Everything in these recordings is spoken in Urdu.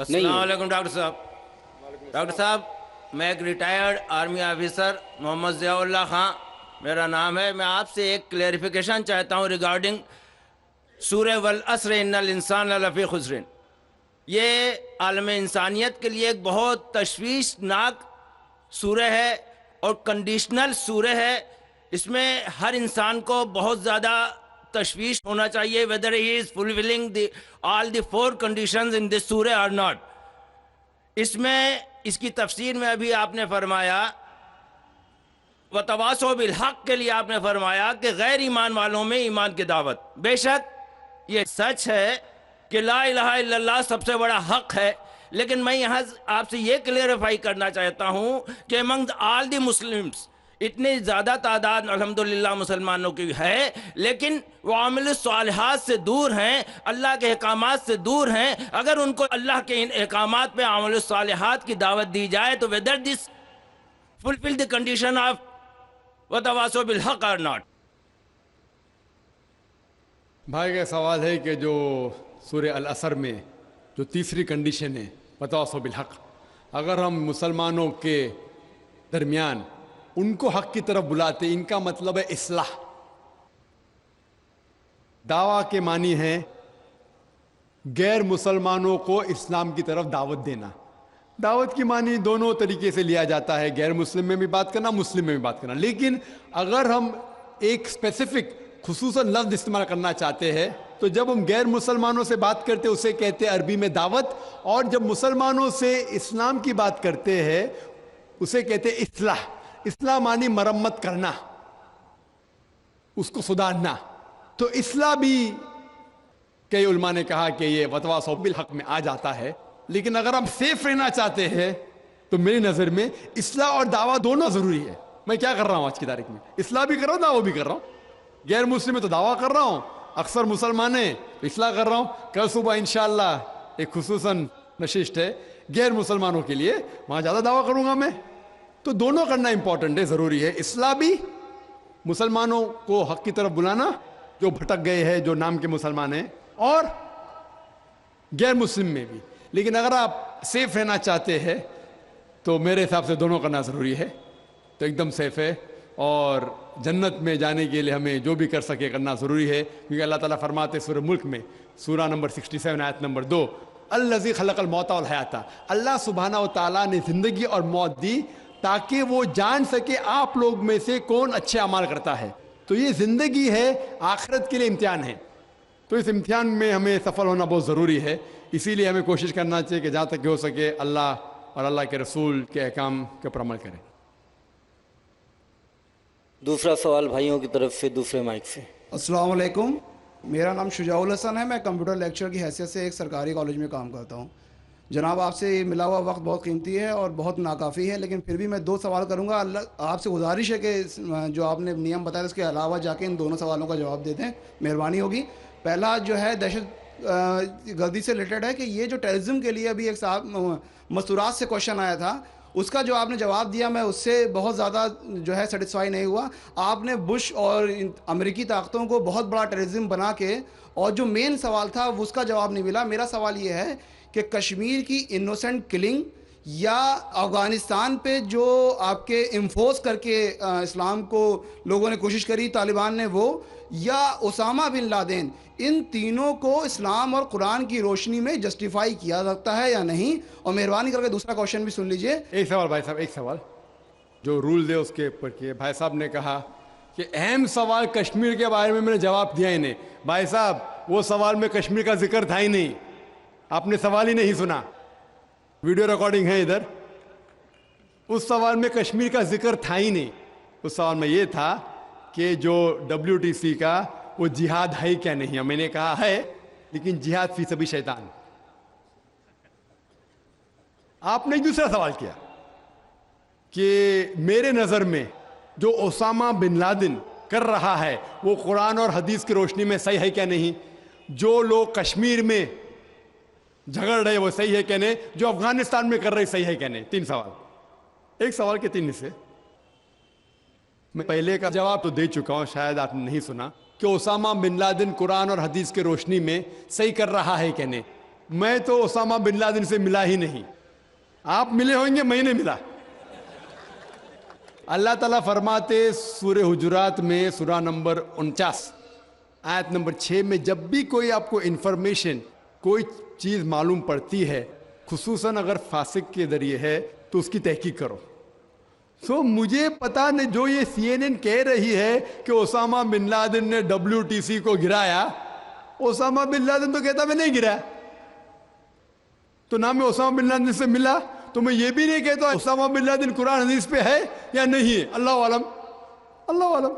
السلام علیکم ڈاکٹر صاحب میں ایک ریٹائرڈ آرمی آفیسر محمد ضیاء اللہ خان میرا نام ہے. میں آپ سے ایک کلیریفیکیشن چاہتا ہوں ریگارڈنگ سورہ والعصر ان الانسان لفی خسر. یہ عالم انسانیت کے لیے ایک بہت تشویشناک سورہ ہے اور کنڈیشنل سورہ ہے. اس میں ہر انسان کو بہت زیادہ تشویش ہونا چاہیے whether he is fulfilling all the 4 conditions in this surah or not. اس میں اس کی تفسیر میں ابھی آپ نے فرمایا وَتَوَاصَوْا بِالْحَقِّ کے لیے آپ نے فرمایا کہ غیر ایمان والوں میں ایمان کی دعوت. بے شک یہ سچ ہے کہ لا الہ الا اللہ سب سے بڑا حق ہے، لیکن میں یہاں آپ سے یہ کلیئرفائی کرنا چاہتا ہوں کہ among all the Muslims اتنی زیادہ تعداد الحمدللہ مسلمانوں کی ہے، لیکن وہ عامل الصالحات سے دور ہیں، اللہ کے احکامات سے دور ہیں. اگر ان کو اللہ کے ان احکامات پہ عامل الصالحات کی دعوت دی جائے تو whether this fulfill the condition of وَتَوَاصَوْا بِالْحَقِّ or not. بھائی کا سوال ہے کہ جو سورہ العصر میں جو تیسری کنڈیشن ہے وَتَوَاصَوْا بِالْحَقِّ، اگر ہم مسلمانوں کے درمیان ان کو حق کی طرف بلاتے، ان کا مطلب ہے اصلاح. دعویٰ کے معنی ہے غیر مسلمانوں کو اسلام کی طرف دعوت دینا. دعوت کی معنی دونوں طریقے سے لیا جاتا ہے، غیر مسلم میں بھی بات کرنا، مسلم میں بھی بات کرنا. لیکن اگر ہم ایک اسپیسیفک خصوصاً لفظ استعمال کرنا چاہتے ہیں تو جب ہم غیر مسلمانوں سے بات کرتے اسے کہتے ہیں عربی میں دعوت، اور جب مسلمانوں سے اسلام کی بات کرتے ہیں اسے کہتے ہیں اصلاح. اصلاح معنی مرمت کرنا، اس کو سدھارنا. تو اصلاح بھی کئی علماء نے کہا کہ یہ وَتَوَاصَوْا بِالْحَقِّ میں آ جاتا ہے. لیکن اگر ہم سیف رہنا چاہتے ہیں تو میری نظر میں اصلاح اور دعویٰ دونوں ضروری ہے. میں کیا کر رہا ہوں آج کی تاریخ میں؟ اصلاح بھی کر رہا ہوں، دعویٰ بھی کر رہا ہوں. غیر مسلم میں تو دعویٰ کر رہا ہوں، اکثر مسلمان ہیں اصلاح کر رہا ہوں. کل صبح انشاءاللہ ایک خصوصاً نشست ہے غیر مسلمانوں کے لیے، وہاں زیادہ دعویٰ کروں گا میں. تو دونوں کرنا امپورٹنٹ ہے، ضروری ہے. اصلاح بھی، مسلمانوں کو حق کی طرف بلانا جو بھٹک گئے ہیں، جو نام کے مسلمان ہیں، اور غیر مسلم میں بھی. لیکن اگر آپ سیف رہنا چاہتے ہیں تو میرے حساب سے دونوں کرنا ضروری ہے. تو ایک دم سیف ہے، اور جنت میں جانے کے لیے ہمیں جو بھی کر سکے کرنا ضروری ہے. کیونکہ اللہ تعالیٰ فرماتے سورہ ملک میں سورہ نمبر 67 آیت نمبر 2 الذی خلق الموت والحیات، اللہ سبحانہ و تعالیٰ نے زندگی اور موت دی تاکہ وہ جان سکے آپ لوگ میں سے کون اچھے اعمال کرتا ہے. تو یہ زندگی ہے، آخرت کے لیے امتحان ہے. تو اس امتحان میں ہمیں سفل ہونا بہت ضروری ہے. اسی لیے ہمیں کوشش کرنا چاہیے کہ جہاں تک ہو سکے اللہ اور اللہ کے رسول کے احکام کے اوپر عمل کریں. دوسرا سوال بھائیوں کی طرف سے دوسرے مائک سے. السلام علیکم، میرا نام شجاع الحسن ہے. میں کمپیوٹر لیکچر کی حیثیت سے ایک سرکاری کالج میں کام کرتا ہوں. جناب، آپ سے ملا ہوا وقت بہت قیمتی ہے اور بہت ناکافی ہے، لیکن پھر بھی میں 2 سوال کروں گا. آپ سے گزارش ہے کہ جو آپ نے نیم بتایا اس کے علاوہ جا کے ان دونوں سوالوں کا جواب دے دیں، مہربانی ہوگی. پہلا جو ہے دہشت گردی سے ریلیٹڈ ہے کہ یہ جو ٹیررزم کے لیے ابھی ایک صاحب مستورات سے کوشچن آیا تھا، اس کا جو آپ نے جواب دیا میں اس سے بہت زیادہ جو ہے سیٹسفائی نہیں ہوا. آپ نے بش اور امریکی طاقتوں کو بہت بڑا ٹیررزم بنا کے، اور جو مین سوال تھا اس کا جواب نہیں ملا. میرا سوال یہ ہے کہ کشمیر کی انوسنٹ کلنگ یا افغانستان پہ جو آپ کے انفورس کر کے اسلام کو لوگوں نے کوشش کری طالبان نے، وہ یا اسامہ بن لادن، ان تینوں کو اسلام اور قرآن کی روشنی میں جسٹیفائی کیا سکتا ہے یا نہیں؟ اور مہربانی کر کے دوسرا کوشچن بھی سن لیجئے. ایک سوال بھائی صاحب، ایک سوال جو رول ہے اس کے اوپر کیے. بھائی صاحب نے کہا کہ اہم سوال کشمیر کے بارے میں نے جواب دیا ہی نہیں. بھائی صاحب وہ سوال میں کشمیر کا ذکر تھا ہی نہیں، آپ نے سوال ہی نہیں سنا. ویڈیو ریکارڈنگ ہے ادھر. اس سوال میں کشمیر کا ذکر تھا ہی نہیں. اس سوال میں یہ تھا کہ جو WTC کا وہ جہاد ہے کیا نہیں. میں نے کہا ہے، لیکن جہاد فی سبیل شیطان. آپ نے ایک دوسرا سوال کیا کہ میرے نظر میں جو اسامہ بن لادن کر رہا ہے وہ قرآن اور حدیث کی روشنی میں صحیح ہے کیا نہیں. جو لوگ کشمیر میں جھگڑ رہے وہ صحیح ہے کہ نہیں، جو افغانستان میں کر رہے صحیح ہے کہ نہیں. 3 سوال، ایک سوال کے 3 حصے. میں پہلے کا جواب تو دے چکا ہوں، شاید آپ نے نہیں سنا، کہ اسامہ بن لادن قرآن اور حدیث کے روشنی میں صحیح کر رہا ہے کہ نہیں. میں تو اسامہ بن لادن سے ملا ہی نہیں. آپ ملے ہوں گے, میں نہیں ملا. اللہ تعالیٰ فرماتے سورہ حجرات میں سورہ نمبر 49 آیت نمبر 6 میں, جب بھی کوئی آپ کو انفارمیشن کوئی چیز معلوم پڑتی ہے, خصوصاً اگر فاسق کے ذریعے ہے, تو اس کی تحقیق کرو. سو مجھے پتا نہیں, جو یہ CNN کہہ رہی ہے کہ اسامہ بن لادن نے WTC کو گرایا, اسامہ بن لادن تو کہتا میں نہیں گرایا. تو نہ میں اسامہ بن لادن سے ملا, تو میں یہ بھی نہیں کہتا اسامہ بن لادن قرآن حدیث پہ ہے یا نہیں ہے. اللہ عالم, اللہ عالم.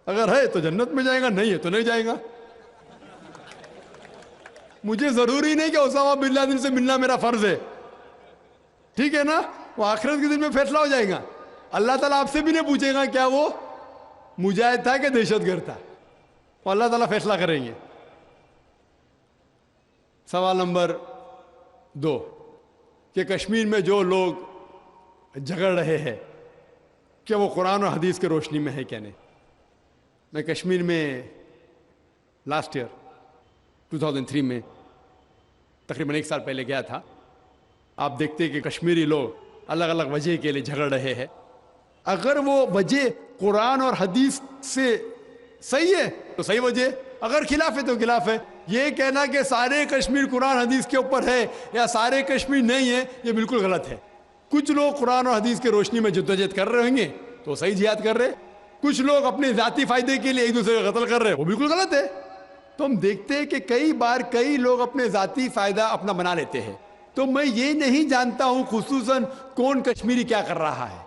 اگر ہے تو جنت میں جائے گا, نہیں ہے تو نہیں جائے گا. مجھے ضروری نہیں کہ اسامہ بن لادن سے ملنا میرا فرض ہے, ٹھیک ہے نا. وہ آخرت کے دن میں فیصلہ ہو جائے گا. اللہ تعالیٰ آپ سے بھی نہیں پوچھے گا کیا وہ مجاہد تھا کہ دہشت گرد تھا, وہ اللہ تعالیٰ فیصلہ کریں گے. سوال نمبر 2 کہ کشمیر میں جو لوگ جھگڑ رہے ہیں کیا وہ قرآن اور حدیث کے روشنی میں ہے کیا نہیں. میں کشمیر میں لاسٹ ایئر 2003 میں تقریباً 1 سال پہلے گیا تھا. آپ دیکھتے کہ کشمیری لوگ الگ الگ وجہ کے لیے جھگڑ رہے ہیں. اگر وہ وجہ قرآن اور حدیث سے صحیح ہے تو صحیح وجہ, اگر خلاف ہے تو خلاف ہے. یہ کہنا کہ سارے کشمیر قرآن حدیث کے اوپر ہے یا سارے کشمیر نہیں ہے, یہ بالکل غلط ہے. کچھ لوگ قرآن اور حدیث کے روشنی میں جدوجہد کر رہے ہوں گے تو صحیح جہاد کر رہے, کچھ لوگ اپنے ذاتی فائدے کے لیے ایک دوسرے کا قتل کر رہے, وہ بالکل غلط ہے. تو ہم دیکھتے ہیں کہ کئی بار کئی لوگ اپنے ذاتی فائدہ اپنا بنا لیتے ہیں. تو میں یہ نہیں جانتا ہوں خصوصاً کون کشمیری کیا کر رہا ہے.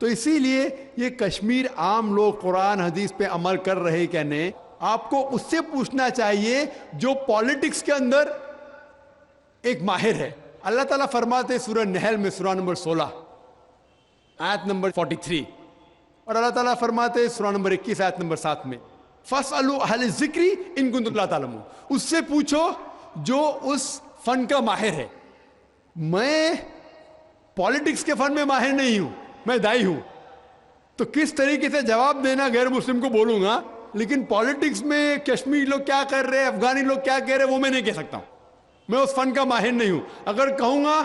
تو اسی لیے یہ کشمیر عام لوگ قرآن حدیث پہ عمل کر رہے کیا نہیں, آپ کو اس سے پوچھنا چاہیے جو پالیٹکس کے اندر ایک ماہر ہے. اللہ تعالیٰ فرماتے سورہ نحل میں سورہ نمبر 16 آیت نمبر 43, اور اللہ تعالیٰ فرماتے سورہ نمبر 21 آیت نمبر 7 میں فَاسْأَلُوا أَهْلَ الذِّكْرِ إِن كُنتُمْ لَا تَعْلَمُونَ. اس سے پوچھو جو اس فن کا ماہر ہے. میں پالیٹکس کے فن میں ماہر نہیں ہوں, میں دائی ہوں. تو کس طریقے سے جواب دینا غیر مسلم کو بولوں گا, لیکن پالیٹکس میں کشمیری لوگ کیا کر رہے ہیں, افغانی لوگ کیا کہہ رہے ہیں, وہ میں نہیں کہہ سکتا ہوں. میں اس فن کا ماہر نہیں ہوں. اگر کہوں گا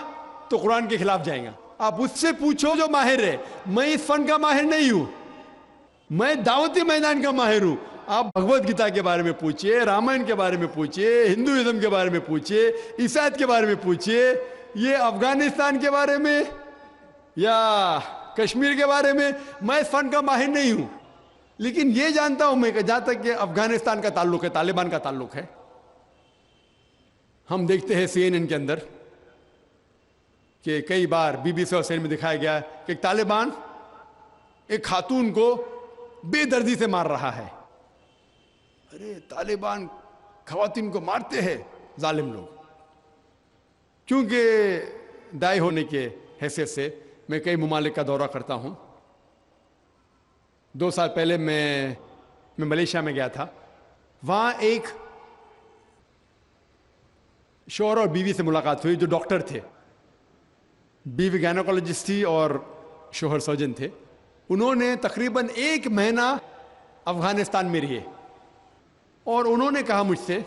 تو قرآن کے خلاف جائیں گا. آپ اس سے پوچھو جو ماہر ہے. میں اس فن کا ماہر نہیں ہوں, میں دعوتی میدان کا ماہر ہوں. آپ بھگوت گیتا کے بارے میں پوچھئے, رامائن کے بارے میں پوچھئے, ہندوازم کے بارے میں پوچھئے, عیسائیت کے بارے میں پوچھئے, یہ افغانستان کے بارے میں یا کشمیر کے بارے میں. میں اس فن کا ماہر نہیں ہوں, لیکن یہ جانتا ہوں میں کہ جہاں تک کہ افغانستان کا تعلق ہے, طالبان کا تعلق ہے, ہم دیکھتے ہیں CNN کے اندر کہ کئی بار BBC اور CNN میں دکھایا گیا کہ ایک طالبان ایک خاتون کو بے دردی سے مار رہا ہے. ارے طالبان خواتین کو مارتے ہیں ظالم لوگ. کیونکہ دائی ہونے کے حیثیت سے میں کئی ممالک کا دورہ کرتا ہوں. 2 سال پہلے میں ملیشیا میں گیا تھا. وہاں ایک شوہر اور بیوی سے ملاقات ہوئی جو ڈاکٹر تھے. بیوی گائنوکالوجسٹ تھی اور شوہر سرجن تھے. انہوں نے تقریباً 1 مہینہ افغانستان میں رہے, اور انہوں نے کہا مجھ سے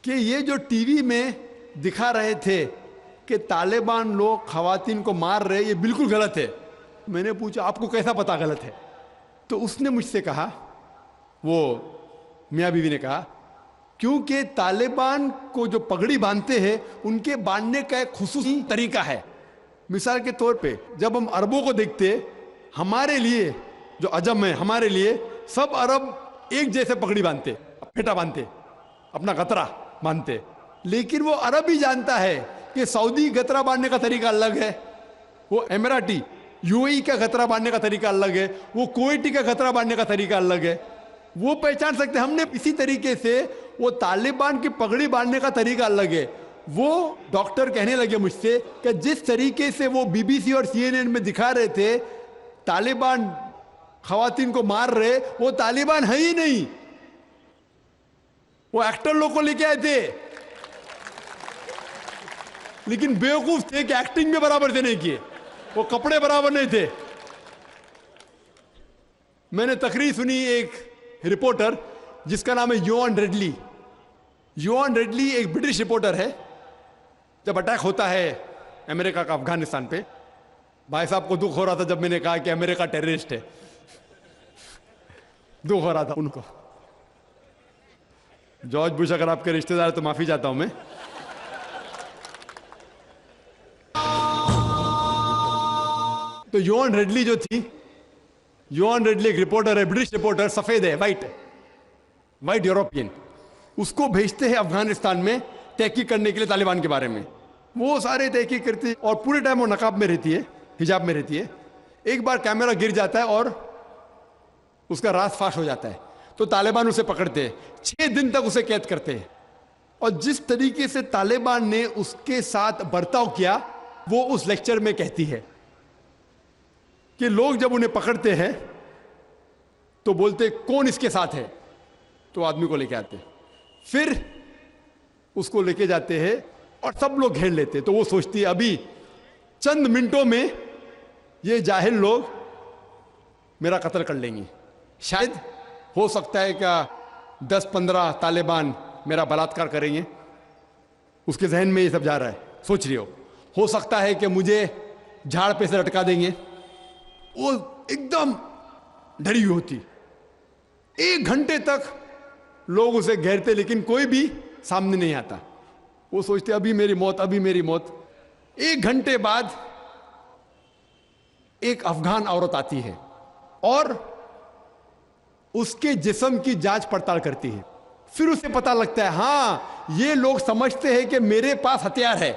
کہ یہ جو ٹی وی میں دکھا رہے تھے کہ طالبان لوگ خواتین کو مار رہے, یہ بالکل غلط ہے. میں نے پوچھا آپ کو کیسا پتا غلط ہے؟ تو اس نے مجھ سے کہا, وہ میاں بیوی نے کہا, کیونکہ طالبان کو جو پگڑی باندھتے ہیں ان کے باندھنے کا ایک خصوصی طریقہ ہے. مثال کے طور پہ جب ہم عربوں کو دیکھتے, ہمارے لیے جو عجم ہے, ہمارے لیے سب عرب ایک جیسے پگڑی باندھتے, پھیٹا باندھتے, اپنا قطرہ باندھتے. لیکن وہ عرب ہی جانتا ہے کہ سعودی گترا باندھنے کا طریقہ الگ ہے, وہ اماراتی UAE کا گترا باندھنے کا طریقہ الگ ہے, وہ کویٹی کا گترا باندھنے کا طریقہ الگ ہے. وہ پہچان سکتے. ہم نے اسی طریقے سے وہ طالبان کی پگڑی باندھنے کا طریقہ الگ ہے. وہ ڈاکٹر کہنے لگے مجھ سے کہ جس طریقے سے وہ BBC اور CNN میں دکھا رہے تھے طالبان خواتین کو مار رہے, وہ طالبان ہے ہی نہیں, وہ ایکٹر لوگ کو لے کے آئے تھے, لیکن بیوقوف تھے کہ ایکٹنگ میں برابر سے نہیں کیے, وہ کپڑے برابر نہیں تھے. میں نے تقریر سنی ایک رپورٹر جس کا نام ہے یوان ریڈلی, یوان ریڈلی ایک برٹش رپورٹر ہے. جب اٹیک ہوتا ہے امریکہ کا افغانستان پہ, بھائی صاحب کو دکھ ہو رہا تھا جب میں نے کہا کہ امریکہ ٹیررسٹ ہے, دکھ ہو رہا تھا ان کو. جارج بش اگر آپ کے رشتہ دار تو معافی چاہتا ہوں میں. تو یوان ریڈلی جو تھی, یوان ریڈلی ایک رپورٹر ہے, برٹش رپورٹر, سفید ہے, وائٹ یورپین. اس کو بھیجتے ہیں افغانستان میں تحقیق کرنے کے لیے طالبان کے بارے میں. وہ سارے تحقیق کرتی ہے اور پورے ٹائم وہ نقاب میں رہتی ہے, حجاب میں رہتی ہے. ایک بار کیمرہ گر جاتا ہے اور اس کا راز فاش ہو جاتا ہے, تو طالبان اسے پکڑتے ہیں, 6 دن تک اسے قید کرتے ہیں. اور جس طریقے سے طالبان نے اس کے ساتھ برتاؤ کیا وہ اس لیکچر میں کہتی ہے کہ لوگ جب انہیں پکڑتے ہیں تو بولتے کون اس کے ساتھ ہے, تو آدمی کو لے کے آتے, پھر اس کو لے کے جاتے ہیں اور سب لوگ گھیر لیتے. تو وہ سوچتی ہے ابھی چند منٹوں میں یہ جاہل لوگ میرا قتل کر لیں گے. شاید ہو سکتا ہے کہ 10-15 طالبان میرا بلاತ್کار کریں گے. اس کے ذہن میں یہ سب جا رہا ہے, سوچ رہی ہو سکتا ہے کہ مجھے جھاڑ پہ سے لٹکا دیں گے. وہ ایک دم ڈری ہوئی ہوتی. 1 گھنٹے تک لوگ اسے گھیرتے لیکن کوئی بھی سامنے نہیں آتا. وہ سوچتے ابھی میری موت, ابھی میری موت. 1 گھنٹے بعد ایک افغان عورت آتی ہے اور اس کے جسم کی جانچ پڑتال کرتی ہے. پھر اسے پتا لگتا ہے ہاں یہ لوگ سمجھتے ہیں کہ میرے پاس ہتھیار ہے.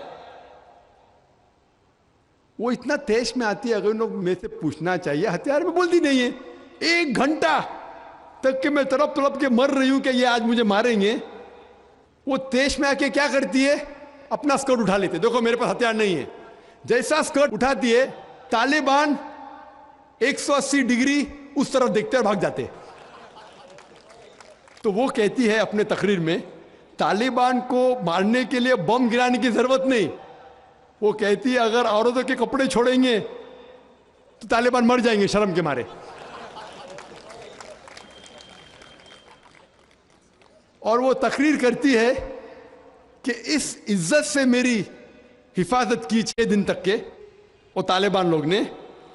وہ اتنا تیش میں آتی ہے, اگر لوگ میں سے پوچھنا چاہیے ہتھیار میں, بولتی نہیں ہے. 1 گھنٹہ تک کہ میں تڑپ کے مر رہی ہوں کہ یہ آج مجھے ماریں گے. وہ تیش میں آ کے کیا کرتی ہے, اپنا اسکرٹ اٹھا لیتے, دیکھو میرے پاس ہتھیار نہیں ہے. جیسا اسکرٹ اٹھاتی ہے طالبان 180 ڈگری اس طرف دیکھتے اور بھاگ جاتے. تو وہ کہتی ہے اپنے تقریر میں طالبان کو مارنے کے لیے بم گرانے کی ضرورت نہیں. وہ کہتی ہے اگر عورتوں کے کپڑے چھوڑیں گے تو طالبان مر جائیں گے شرم کے مارے. اور وہ تقریر کرتی ہے کہ اس عزت سے میری حفاظت کی 6 دن تک کے وہ طالبان لوگ نے.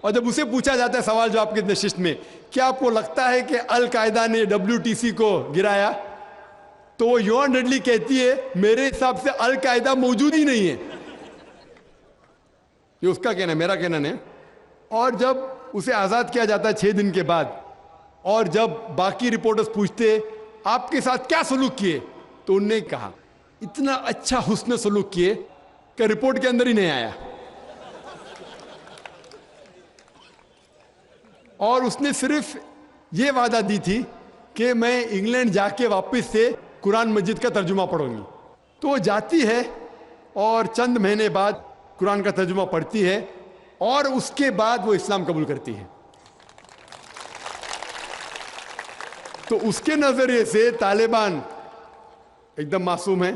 اور جب اسے پوچھا جاتا ہے سوال جواب کی نشست میں کیا آپ کو لگتا ہے کہ القاعدہ نے WTC کو گرایا, تو وہ یوان ریڈلی کہتی ہے میرے حساب سے القاعدہ موجود ہی نہیں ہے. یہ اس کا کہنا ہے, میرا کہنا نہیں. اور جب اسے آزاد کیا جاتا ہے 6 دن کے بعد, اور جب باقی رپورٹرز پوچھتے آپ کے ساتھ کیا سلوک کیے, تو انہوں نے کہا اتنا اچھا حسن سلوک کیے کہ رپورٹ کے اندر ہی نہیں آیا. اور اس نے صرف یہ وعدہ دی تھی کہ میں انگلینڈ جا کے واپس سے قرآن مجید کا ترجمہ پڑھوں گی. تو وہ جاتی ہے اور چند مہینے بعد قرآن کا ترجمہ پڑھتی ہے اور اس کے بعد وہ اسلام قبول کرتی ہے. تو اس کے نظریے سے طالبان ایک دم معصوم ہیں,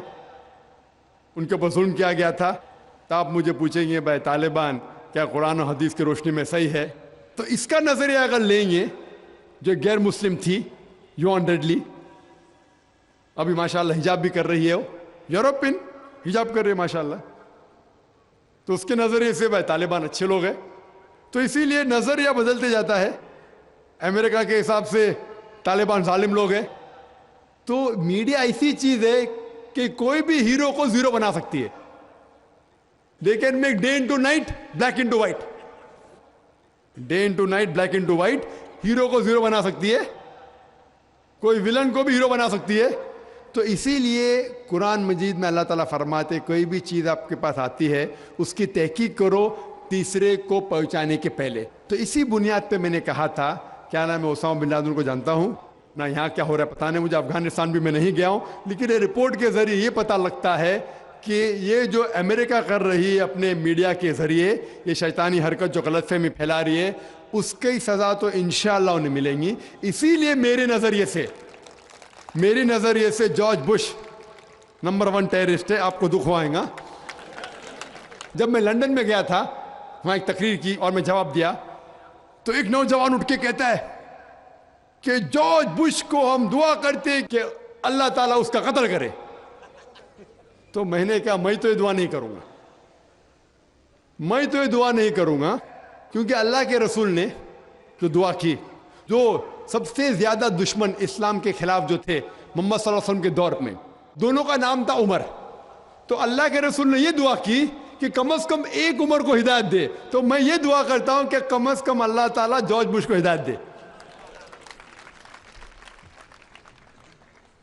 ان کے اوپر ظلم کیا گیا تھا. تو آپ مجھے پوچھیں گے بھائی طالبان کیا قرآن و حدیث کی روشنی میں صحیح ہے؟ تو اس کا نظریہ اگر لیں گے, جو غیر مسلم تھی یوان ریڈلی, ابھی ماشاءاللہ حجاب بھی کر رہی ہے, وہ یورپین حجاب کر رہی ہے ماشاءاللہ, تو اس کے نظریے سے بھائی طالبان اچھے لوگ ہیں. تو اسی لیے نظریہ بدلتے جاتا ہے. امریکہ کے حساب سے طالبان ظالم لوگ ہیں. تو میڈیا ایسی چیز ہے کہ کوئی بھی ہیرو کو زیرو بنا سکتی ہے. They can make day into night, black into white. Day into night, black into white. Hero کو زیرو بنا سکتی ہے, کوئی ولن کو بھی ہیرو بنا سکتی ہے. تو اسی لیے قرآن مجید میں اللہ تعالیٰ فرماتے کوئی بھی چیز آپ کے پاس آتی ہے اس کی تحقیق کرو تیسرے کو پہنچانے کے پہلے. تو اسی بنیاد پہ میں نے کہا تھا, کیا نام ہے, اسامہ بن لادن کو جانتا ہوں نہ, یہاں کیا ہو رہا ہے پتہ نہیں مجھے, افغانستان بھی میں نہیں گیا ہوں, لیکن یہ رپورٹ کے ذریعے یہ پتہ لگتا ہے کہ یہ جو امریکہ کر رہی ہے اپنے میڈیا کے ذریعے, یہ شیطانی حرکت جو غلط فہمی پھیلا رہی ہے, اس کی سزا تو انشاءاللہ انہیں ملیں گی. اسی لیے میرے نظریے سے جارج بش نمبر 1 ٹیررسٹ ہے. آپ کو دکھ ہوئے گا. جب میں لندن میں گیا تھا, وہاں ایک تقریر کی اور میں جواب دیا, تو ایک نوجوان اٹھ کے کہتا ہے کہ جارج بش کو ہم دعا کرتے کہ اللہ تعالیٰ اس کا قتل کرے. تو میں نے کہا میں تو یہ دعا نہیں کروں گا، میں تو یہ دعا نہیں کروں گا، کیونکہ اللہ کے رسول نے جو دعا کی، جو سب سے زیادہ دشمن اسلام کے خلاف جو تھے محمد صلی اللہ علیہ وسلم کے دور میں، دونوں کا نام تھا عمر، تو اللہ کے رسول نے یہ دعا کی کہ کم از کم ایک عمر کو ہدایت دے، تو میں یہ دعا کرتا ہوں کہ کم از کم اللہ تعالیٰ جارج بش کو ہدایت دے۔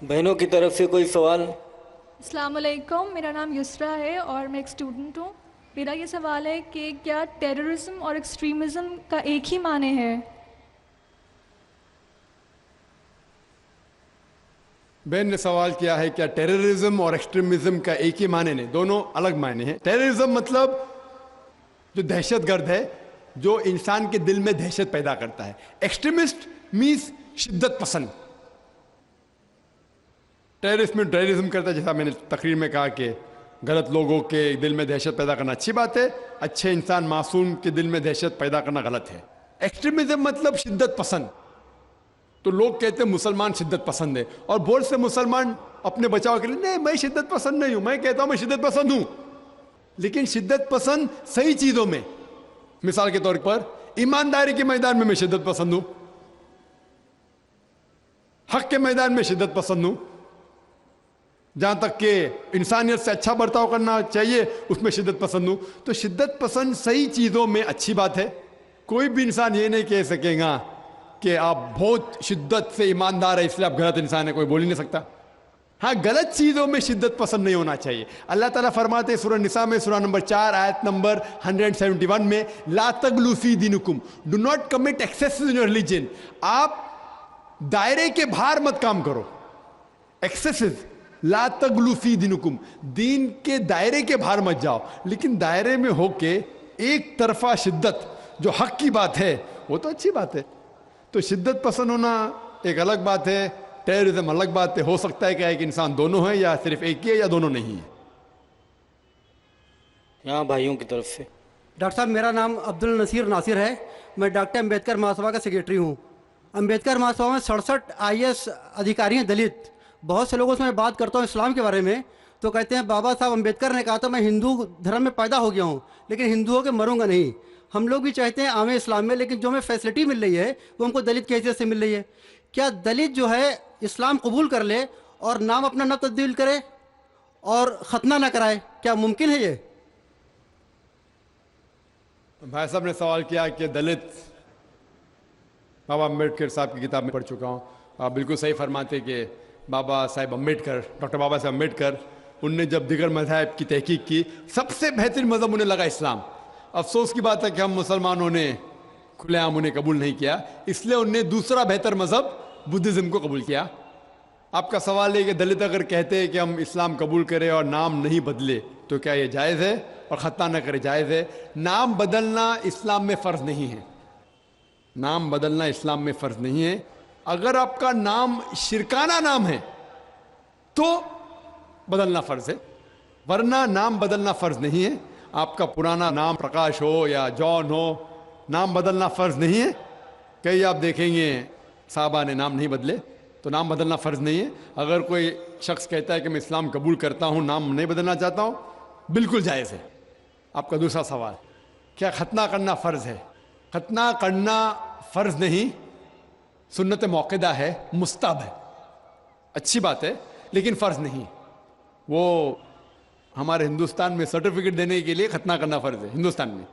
بہنوں کی طرف سے کوئی سوال؟ السلام علیکم، میرا نام یسرا ہے اور میں ایک اسٹوڈنٹ ہوں۔ میرا یہ سوال ہے کہ کیا ٹیررزم اور ایکسٹریمزم کا ایک ہی معنی ہے؟ بہن نے سوال کیا ہے کیا ٹیررزم اور ایکسٹریمزم کا ایک ہی معنی نہیں، دونوں الگ معنی ہیں۔ ٹیررزم مطلب جو دہشت گرد ہے، جو انسان کے دل میں دہشت پیدا کرتا ہے۔ ایکسٹریمسٹ مینس شدت پسند۔ ٹیررسٹ میں ٹیررزم کرتا ہے، جیسا میں نے تقریر میں کہا کہ غلط لوگوں کے دل میں دہشت پیدا کرنا اچھی بات ہے، اچھے انسان معصوم کے دل میں دہشت پیدا کرنا غلط ہے۔ ایکسٹریمزم مطلب شدت پسند۔ تو لوگ کہتے ہیں مسلمان شدت پسند ہے، اور بہت سے مسلمان اپنے بچاؤ کے لیے نہیں میں شدت پسند نہیں ہوں، میں کہتا ہوں میں شدت پسند ہوں، لیکن شدت پسند صحیح چیزوں میں، مثال کے طور پر ایمانداری کے میدان میں شدت پسند ہوں، حق کے میدان میں شدت پسند ہوں، جہاں تک کہ انسانیت سے اچھا برتاؤ کرنا چاہیے اس میں شدت پسند ہوں۔ تو شدت پسند صحیح چیزوں میں اچھی بات ہے۔ کوئی بھی انسان یہ نہیں کہہ سکے گا کہ آپ بہت شدت سے ایماندار ہے اس لیے آپ غلط انسان ہے، کوئی بول ہی نہیں سکتا۔ ہاں، غلط چیزوں میں شدت پسند نہیں ہونا چاہیے۔ اللہ تعالیٰ فرماتے ہیں سورہ نساء میں سورہ نمبر 4 آیت نمبر 171 میں، لا تغلوا فی دینکم، do not commit excess in your religion, آپ دائرے کے باہر مت کام کرو۔ ایکسیسز، لا تغلوا فی دینکم، دین کے دائرے کے باہر مت جاؤ، لیکن دائرے میں ہو کے ایک طرفہ شدت جو حق کی بات ہے وہ تو اچھی بات ہے۔ تو شدت پسند ہونا ایک الگ بات ہے، ٹیررزم الگ بات ہے۔ ہو سکتا ہے کہ ایک انسان دونوں ہے، یا صرف ایک ہی ہے، یا دونوں نہیں ہے۔ یہاں بھائیوں کی طرف سے۔ ڈاکٹر صاحب میرا نام عبد النصیر ناصر ہے، میں ڈاکٹر امبیڈکر مہاسبھا کا سیکریٹری ہوں۔ امبیڈکر مہاسبھا میں 67 IAS ادھیکاری ہیں دلت۔ بہت سے لوگوں سے میں بات کرتا ہوں اسلام کے بارے میں تو کہتے ہیں بابا صاحب امبیڈکر نے کہا تھا میں ہندو دھرم میں پیدا ہو گیا ہوں لیکن ہندو ہو کے مروں گا نہیں۔ ہم لوگ بھی چاہتے ہیں عام اسلام میں، لیکن جو ہمیں فیسلٹی مل رہی ہے وہ ہم کو دلت کی حیثیت سے مل رہی ہے۔ کیا دلت جو ہے اسلام قبول کر لے اور نام اپنا نہ تبدیل کرے اور ختنہ نہ کرائے، کیا ممکن ہے یہ؟ بھائی صاحب نے سوال کیا کہ دلت، بابا امبیڈکر صاحب کی کتاب میں پڑھ چکا ہوں، آپ بالکل صحیح فرماتے کہ بابا صاحب امبیڈکر، ڈاکٹر بابا صاحب امبیڈکر، ان نے جب دیگر مذاہب کی تحقیق کی سب سے بہترین مذہب انہیں لگا اسلام۔ افسوس کی بات ہے کہ ہم مسلمانوں نے کھلے عام انہیں قبول نہیں کیا، اس لیے انہوں نے دوسرا بہتر مذہب بدھزم کو قبول کیا۔ آپ کا سوال ہے کہ دلت اگر کہتے ہیں کہ ہم اسلام قبول کریں اور نام نہیں بدلے تو کیا یہ جائز ہے، اور ختنہ نہ کرے جائز ہے؟ نام بدلنا اسلام میں فرض نہیں ہے، نام بدلنا اسلام میں فرض نہیں ہے۔ اگر آپ کا نام شرکانہ نام ہے تو بدلنا فرض ہے، ورنہ نام بدلنا فرض نہیں ہے۔ آپ کا پرانا نام پرکاش ہو یا جان ہو، نام بدلنا فرض نہیں ہے۔ کئی آپ دیکھیں گے صحابہ نے نام نہیں بدلے، تو نام بدلنا فرض نہیں ہے۔ اگر کوئی شخص کہتا ہے کہ میں اسلام قبول کرتا ہوں، نام نہیں بدلنا چاہتا ہوں، بالکل جائز ہے۔ آپ کا دوسرا سوال، کیا ختنہ کرنا فرض ہے؟ ختنہ کرنا فرض نہیں، سنت موقدہ ہے، مستحب ہے، اچھی بات ہے، لیکن فرض نہیں۔ وہ ہمارے ہندوستان میں سرٹیفکیٹ دینے کے لیے ختنہ کرنا فرض ہے، ہندوستان میں۔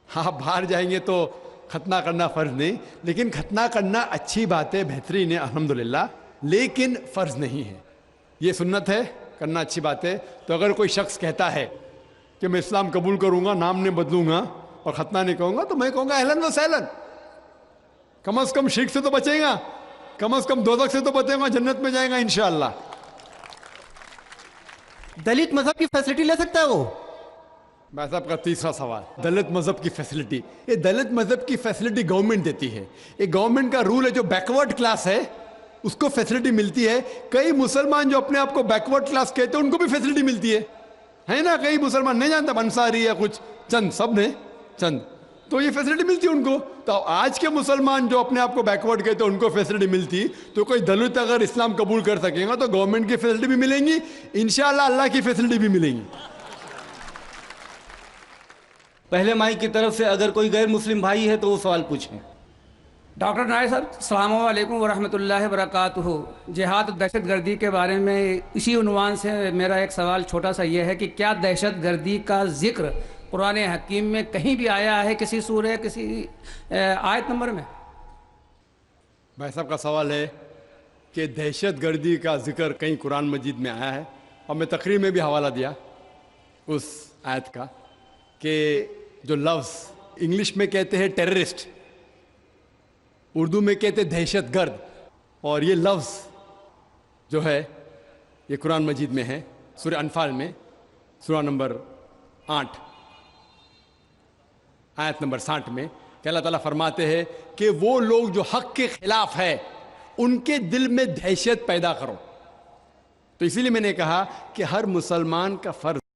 ہاں، باہر جائیں گے تو ختنہ کرنا فرض نہیں، لیکن ختنہ کرنا اچھی بات ہے، بہترین ہے الحمدللہ، لیکن فرض نہیں ہے۔ یہ سنت ہے، کرنا اچھی بات ہے۔ تو اگر کوئی شخص کہتا ہے کہ میں اسلام قبول کروں گا، نام نہیں بدلوں گا اور ختنہ نہیں کہوں گا، تو میں کہوں گا اہلاً و سہلاً، کم از کم شرک سے تو بچے گا، کم از کم دوزخ سے تو بچے گا، جنت میں جائے گا انشاءاللہ۔ دلت مذہب کی فیسلٹی لے سکتا ہے وہ؟ بھائی صاحب کا تیسرا سوال، دلت مذہب کی فیسلٹی، یہ دلت مذہب کی فیسلٹی گورنمنٹ دیتی ہے۔ یہ گورنمنٹ کا رول ہے، جو بیکورڈ کلاس ہے اس کو فیسلٹی ملتی ہے۔ کئی مسلمان جو اپنے آپ کو بیکورڈ کلاس کہتے ہیں ان کو بھی فیسلٹی ملتی ہے نا؟ کئی مسلمان نہیں جانتا، انصاری یا کچھ چند، سب نے چند، تو یہ فیسلٹی ملتی ان کو. تو آج کے مسلمان جو اپنے آپ کو بیکورڈ کہتے ہیں ان کو فیسلٹی ملتی, تو کوئی دلت اگر اسلام قبول کر سکے گا تو گورنمنٹ کی فیسلٹی بھی ملیں گی, انشاءاللہ اللہ کی فیسلٹی بھی ملیں گی. پہلے مائی کی طرف سے اگر کوئی غیر مسلم بھائی ہے تو وہ سوال پوچھیں. ڈاکٹر نائر صاحب السلام علیکم ورحمۃ اللہ وبرکاتہ. جہاد و دہشت گردی کے بارے میں اسی عنوان سے میرا ایک سوال چھوٹا سا یہ ہے کہ کیا دہشت گردی کا ذکر قرآن حکیم میں کہیں بھی آیا ہے, کسی سورہ, کسی آیت نمبر میں؟ بھائی صاحب کا سوال ہے کہ دہشت گردی کا ذکر کہیں قرآن مجید میں آیا ہے, اور میں تقریر میں بھی حوالہ دیا اس آیت کا کہ جو لفظ انگلش میں کہتے ہیں ٹیررسٹ, اردو میں کہتے ہیں دہشت گرد, اور یہ لفظ جو ہے یہ قرآن مجید میں ہے سورہ انفال میں, سورہ نمبر 8 آیت نمبر 60 میں, کہ اللہ تعالیٰ فرماتے ہیں کہ وہ لوگ جو حق کے خلاف ہے ان کے دل میں دہشت پیدا کرو. تو اسی لیے میں نے کہا کہ ہر مسلمان کا فرض